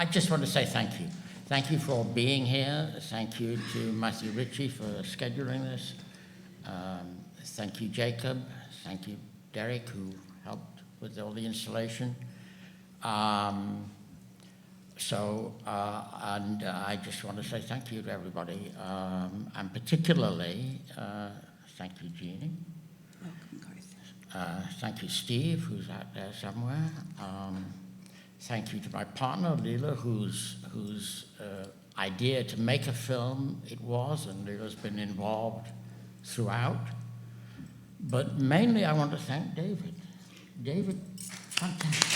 I just want to say thank you. Thank you for being here. Thank you to Matthew Ritchie for scheduling this. Thank you, Jacob. Thank you, Derek, who helped with all the installation. And I just want to say thank you to everybody, and particularly thank you, Jeanne. Welcome, Garth. Thank you, Steve, who's out there somewhere. Thank you to my partner, Leela, whose idea to make a film it was, and Leela's been involved throughout. But mainly I want to thank David. David, fantastic.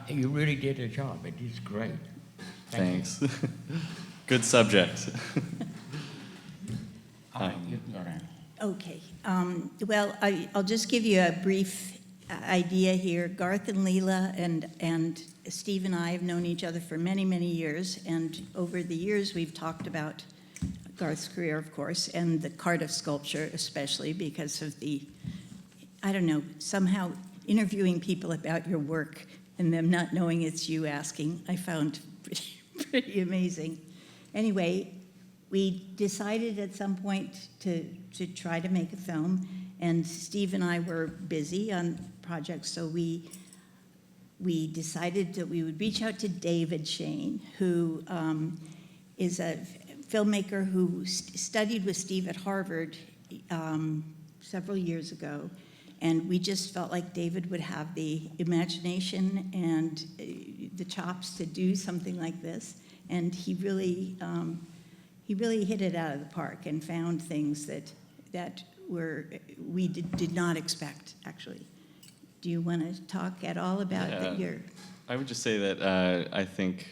You really did a job. It is great. Thanks. Good subject. You can go ahead. Okay. Well, I'll just give you a brief idea here. Garth and Leela and Steve and I have known each other for many, many years, and over the years we've talked about Garth's career, of course, and the Cardiff sculpture especially because of the, I don't know, somehow interviewing people about your work and them not knowing it's you asking, I found pretty amazing. Anyway, we decided at some point to try to make a film, and Steve and I were busy on projects, so we decided that we would reach out to David Shayne, who is a filmmaker who studied with Steve at Harvard several years ago, and we just felt like David would have the imagination and the chops to do something like this, and he really hit it out of the park and found things that we did not expect, actually. Do you want to talk at all about your... I would just say that I think,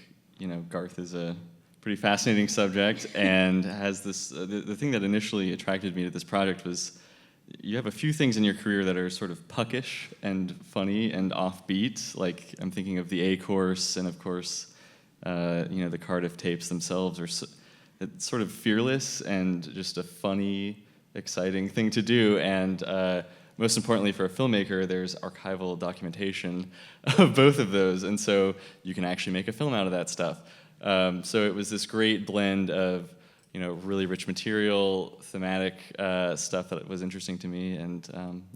Garth is a pretty fascinating subject and has this... the thing that initially attracted me to this project was you have a few things in your career that are sort of puckish and funny and offbeat. Like, I'm thinking of the A course and, of course, the Cardiff tapes themselves are it's sort of fearless and just a funny, exciting thing to do. And most importantly for a filmmaker, there's archival documentation of both of those. And so you can actually make a film out of that stuff. So it was this great blend of, really rich material, thematic stuff that was interesting to me. And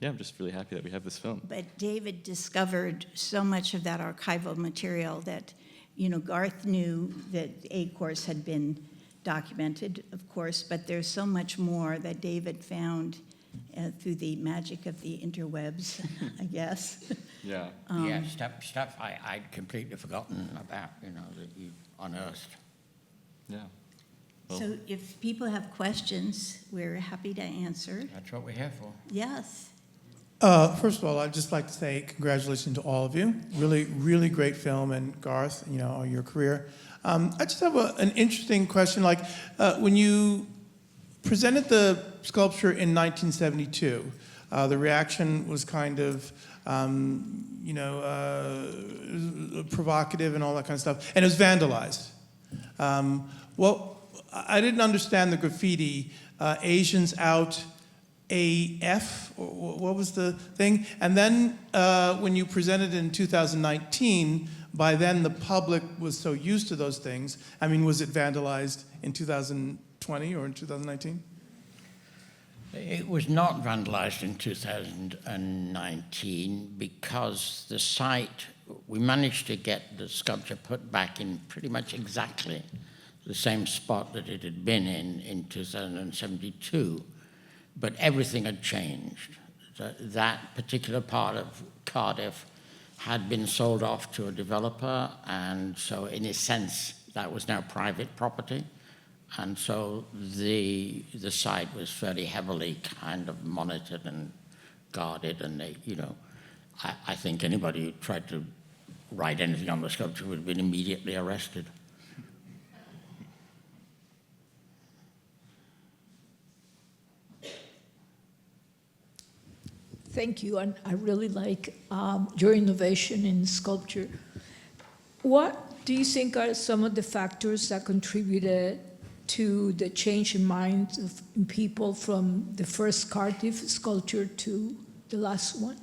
I'm just really happy that we have this film. But David discovered so much of that archival material that, Garth knew that A course had been documented, of course, but there's so much more that David found through the magic of the interwebs, I guess. Yeah. Stuff I'd completely forgotten about, that you unearthed. Yeah. Well, So if people have questions, we're happy to answer. That's what we're here for. Yes. First of all, I'd just like to say congratulations to all of you. Really, really great film, and Garth, your career. I just have an interesting question. Like, when you presented the sculpture in 1972, the reaction was kind of, provocative and all that kind of stuff, and it was vandalized. Well, I didn't understand the graffiti, Asians out AF, or what was the thing? And then when you presented in 2019, by then the public was so used to those things. I mean, was it vandalized in 2020 or in 2019? It was not vandalized in 2019 because the site, we managed to get the sculpture put back in pretty much exactly the same spot that it had been in 2072, but everything had changed. That particular part of Cardiff had been sold off to a developer, and so in a sense that was now private property, and so the site was fairly heavily kind of monitored and guarded, and they, I think anybody who tried to write anything on the sculpture would have been immediately arrested. Thank you, and I really like your innovation in sculpture. What do you think are some of the factors that contributed to the change in minds of people from the first Cardiff sculpture to the last one?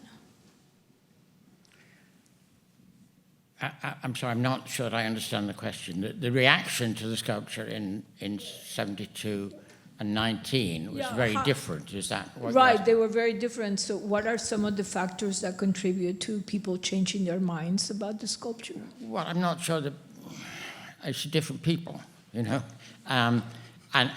I'm sorry, I'm not sure I understand the question. The reaction to the sculpture in 72 and 19 was very different. Is that what you're Right, asking? they were very different. So what are some of the factors that contribute to people changing their minds about the sculpture? Well, I'm not sure that it's different people, you know. And I'm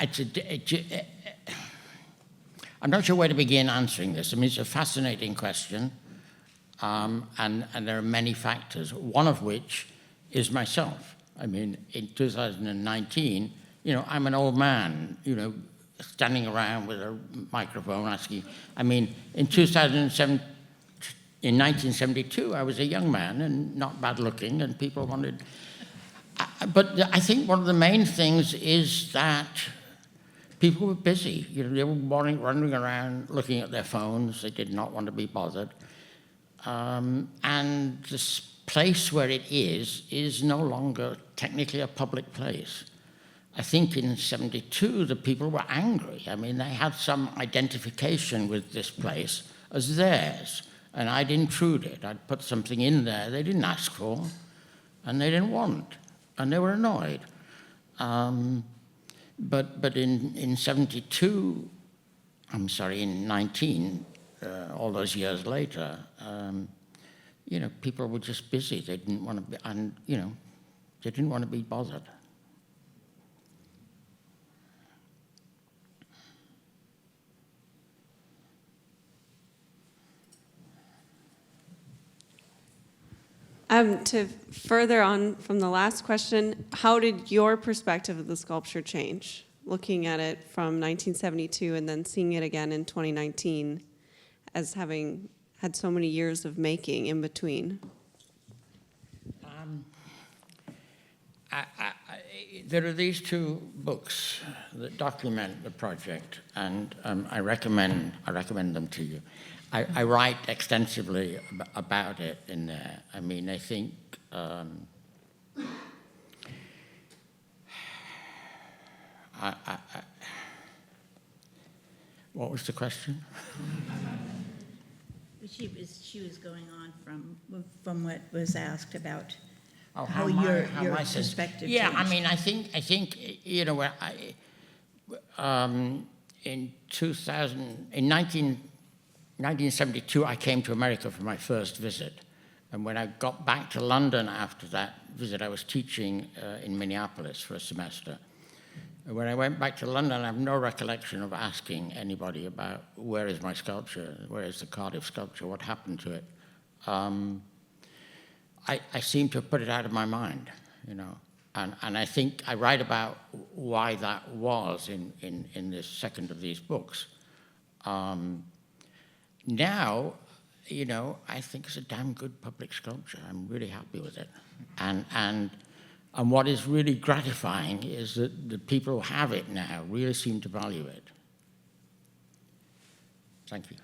not sure where to begin answering this. I mean, it's a fascinating question, and there are many factors, one of which is myself. I mean, in 2019, you know, I'm an old man, you know, standing around with a microphone asking. I mean, in 2007, in 1972, I was a young man and not bad looking, and people wanted. But I think one of the main things is that people were busy. You know, they were running around looking at their phones. They did not want to be bothered. And this place where it is no longer technically a public place. I think in 72, the people were angry. I mean, they had some identification with this place as theirs, and I'd intruded. I'd put something in there they didn't ask for, and they didn't want, and they were annoyed. But in 72, I'm sorry, in 19, all those years later, you know, people were just busy. They didn't want to be, and you know, they didn't want to be bothered. To further on from the last question, how did your perspective of the sculpture change, looking at it from 1972 and then seeing it again in 2019 as having had so many years of making in between? There are these two books that document the project, and I recommend them to you. I write extensively about it in there. I mean, I think what was the question? She was going on from what was asked about How your my sense- perspective Yeah, changed. I mean, I think you know, in 1972, I came to America for my first visit. And when I got back to London after that visit, I was teaching in Minneapolis for a semester. And when I went back to London, I have no recollection of asking anybody about where is my sculpture, where is the Cardiff sculpture, what happened to it. I seem to have put it out of my mind, you know. And I think I write about why that was in this second of these books. Now, you know, I think it's a damn good public sculpture. I'm really happy with it. And what is really gratifying is that the people who have it now really seem to value it. Thank you.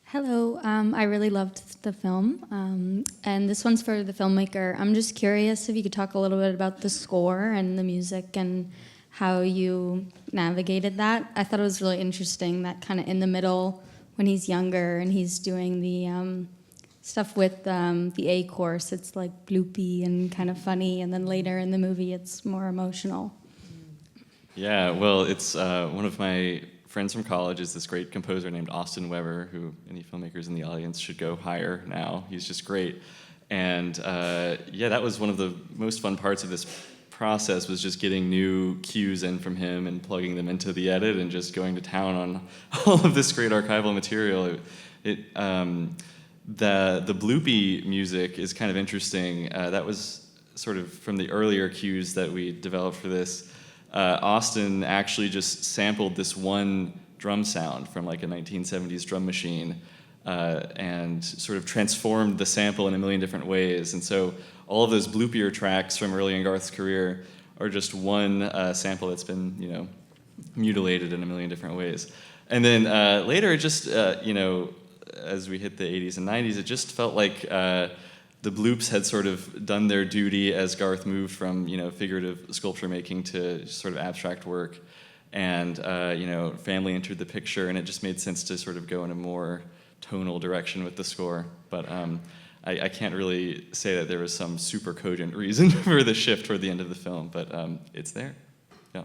Hello, I really loved the film, and this one's for the filmmaker. I'm just curious if you could talk a little bit about the score and the music and how you navigated that. I thought it was really interesting that kind of in the middle, when he's younger and he's doing the stuff with the A course, it's like bloopy and kind of funny, and then later in the movie it's more emotional. Yeah, well, it's one of my friends from college is this great composer named Austin Weber, who any filmmakers in the audience should go hire now. He's just great. And yeah, that was one of the most fun parts of this process, was just getting new cues in from him and plugging them into the edit and just going to town on all of this great archival material. The bloopy music is kind of interesting. That was sort of from the earlier cues that we developed for this. Austin actually just sampled this one drum sound from like a 1970s drum machine and sort of transformed the sample in a million different ways. And so all of those bloopier tracks from early in Garth's career are just one sample that's been, you know, mutilated in a million different ways. And then later, it just, you know, as we hit the 80s and 90s, it just felt like the bloops had sort of done their duty as Garth moved from, figurative sculpture making to sort of abstract work. And, family entered the picture, and it just made sense to sort of go in a more tonal direction with the score. But I can't really say that there was some super cogent reason for the shift toward the end of the film, but it's there. Yeah.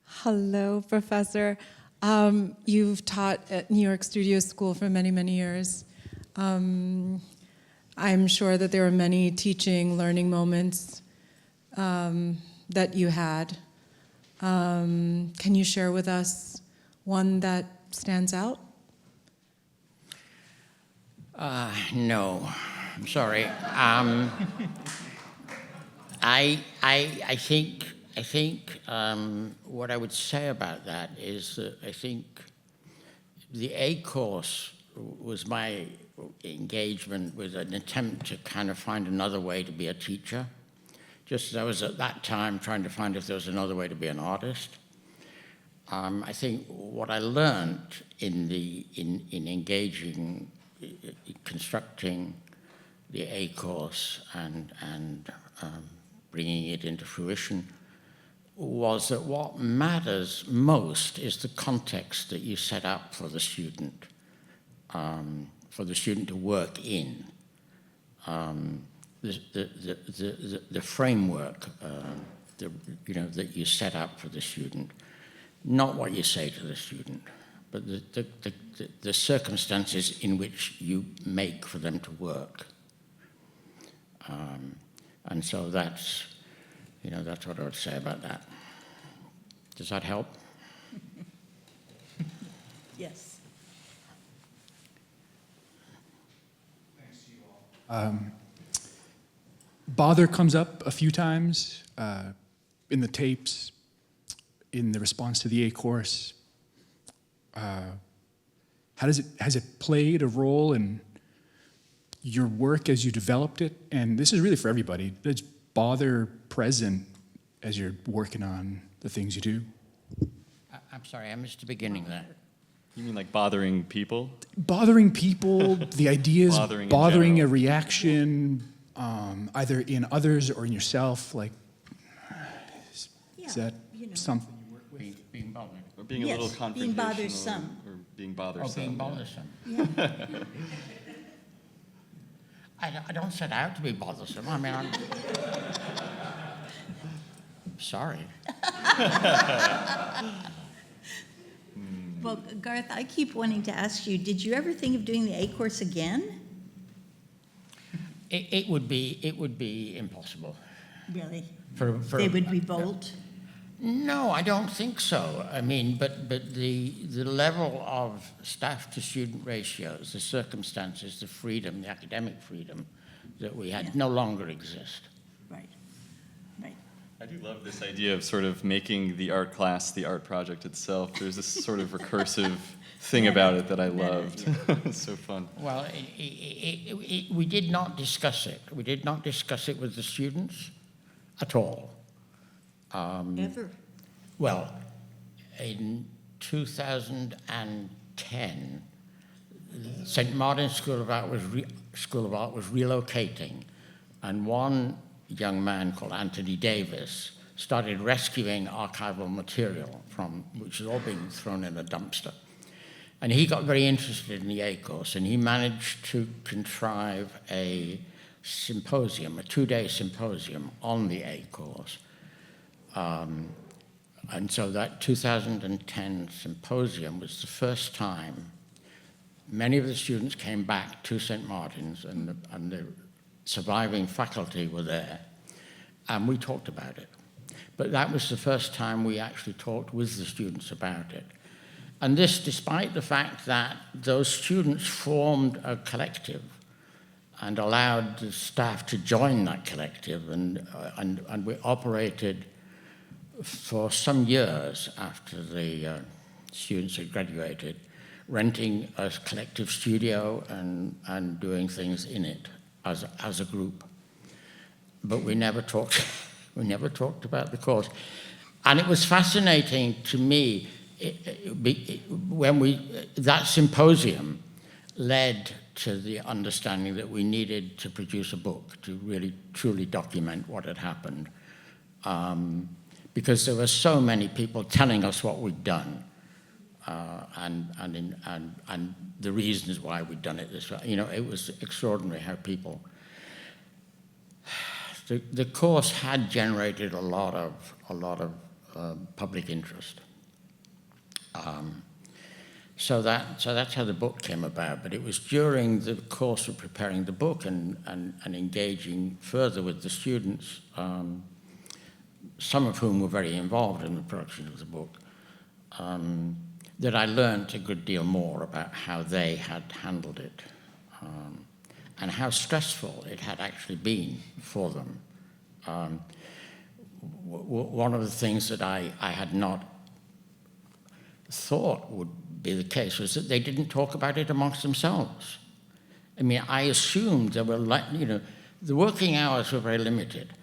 Hello, Professor. You've taught at New York Studio School for many, many years. I'm sure that there were many teaching, learning moments that you had. Can you share with us one that stands out? No, I'm sorry. I think what I would say about that is that I think the A course was my engagement with an attempt to kind of find another way to be a teacher, just as I was at that time trying to find if there was another way to be an artist. I think what I learned in engaging, constructing the A course and bringing it into fruition was that what matters most is the context that you set up for the student to work in, the framework that you set up for the student, not what you say to the student, but the circumstances in which you make for them to work. And so that's what I would say about that. Does that help? Yes. Thanks to you all. Bother comes up a few times in the tapes, in the response to the A course. Has it played a role in your work as you developed it? And this is really for everybody. Is bother present as you're working on the things you do? I'm sorry, I missed the beginning there. You mean like bothering people? Bothering people, the ideas, Bothering in a reaction, either in others or in yourself. Like, is that something you work with? Being bothered. Or being a Yes, little confrontational? being bothersome. Or being bothersome. Oh, being yeah. bothersome. I don't set out to be bothersome. I mean, I'm sorry. Well, Garth, I keep wanting to ask you, did you ever think of doing the A course again? It would be impossible. Really? For They would revolt? No, I don't think so. I mean, but the level of staff to student ratios, the circumstances, the freedom, the academic freedom that we had no longer exist. Right, right. I do love this idea of sort of making the art class the art project itself. There's this sort of recursive thing about it that I loved. It's so fun. Well, we did not discuss it. We did not discuss it with the students at all. Ever? Well, in 2010, St. Martin's School of Art was relocating, and one young man called Anthony Davis started rescuing archival material which was all being thrown in a dumpster. And he got very interested in the A course, and he managed to contrive a symposium, a 2-day symposium on the A course. And so that 2010 symposium was the first time many of the students came back to St. Martin's, and the surviving faculty were there, and we talked about it. But that was the first time we actually talked with the students about it. And this, despite the fact that those students formed a collective and allowed the staff to join that collective, and we operated for some years after the students had graduated, renting a collective studio and doing things in it as a group. But we never talked about the course. And it was fascinating to me that symposium led to the understanding that we needed to produce a book to really truly document what had happened. Because there were so many people telling us what we'd done and the reasons why we'd done it this way. You know, it was extraordinary how people... The course had generated a lot of public interest. So that's how the book came about. But it was during the course of preparing the book and engaging further with the students, some of whom were very involved in the production of the book, that I learned a good deal more about how they had handled it and how stressful it had actually been for them. One of the things that I had not thought would be the case was that they didn't talk about it amongst themselves. I mean, I assumed there were, the working hours were very limited,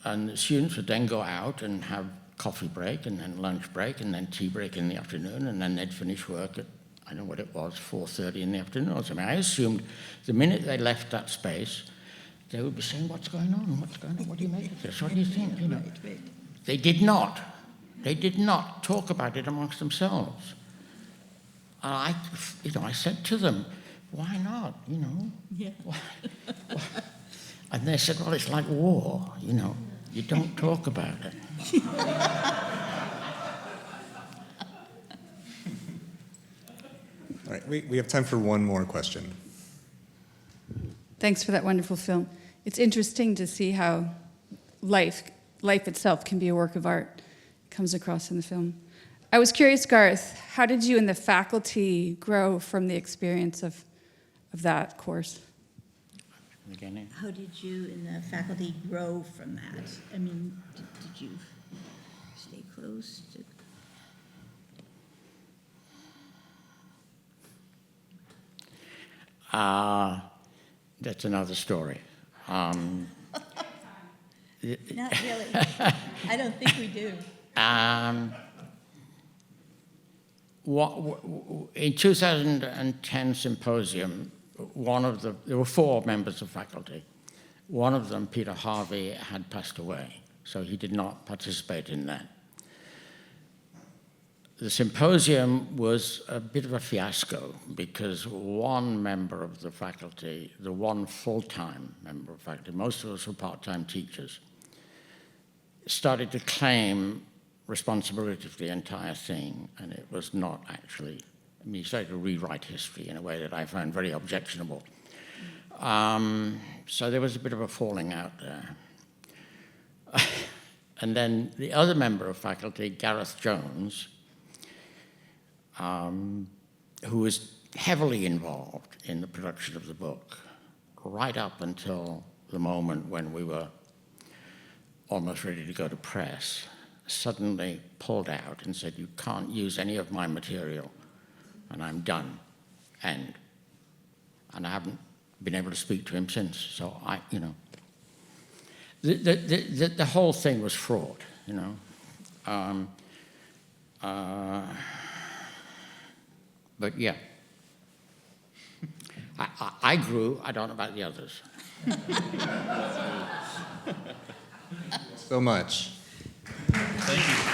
and the students would then go out and have coffee break, and then lunch break, and then tea break in the afternoon, and then they'd finish work at, I don't know what it was, 4:30 in the afternoon or something. I assumed the minute they left that space, they would be saying, what's going on? What's going on? What do you make of this? What do you think? You know, they did not. They did not talk about it amongst themselves. And I said to them, why not? You know, Yeah. why? And they said, well, it's like war. You know, you don't talk about it. All right, we have time for one more question. Thanks for that wonderful film. It's interesting to see how life itself can be a work of art. It comes across in the film. I was curious, Garth, how did you and the faculty grow from the experience of that course? Beginning. How did you and the faculty grow from that? I mean, did you stay close to... That's another story. Not really. I don't think we do. In 2010 symposium, there were 4 members of faculty. One of them, Peter Harvey, had passed away, so he did not participate in that. The symposium was a bit of a fiasco because one member of the faculty, the one full-time member of faculty, most of us were part-time teachers, started to claim responsibility for the entire thing, and it was not actually, I mean, he started to rewrite history in a way that I found very objectionable. So there was a bit of a falling out there. And then the other member of faculty, Gareth Jones, who was heavily involved in the production of the book, right up until the moment when we were almost ready to go to press, suddenly pulled out and said, you can't use any of my material, and I'm done, end. And I haven't been able to speak to him since, so the whole thing was fraught, you know. But yeah, I grew. I don't know about the others. So much. Thank you.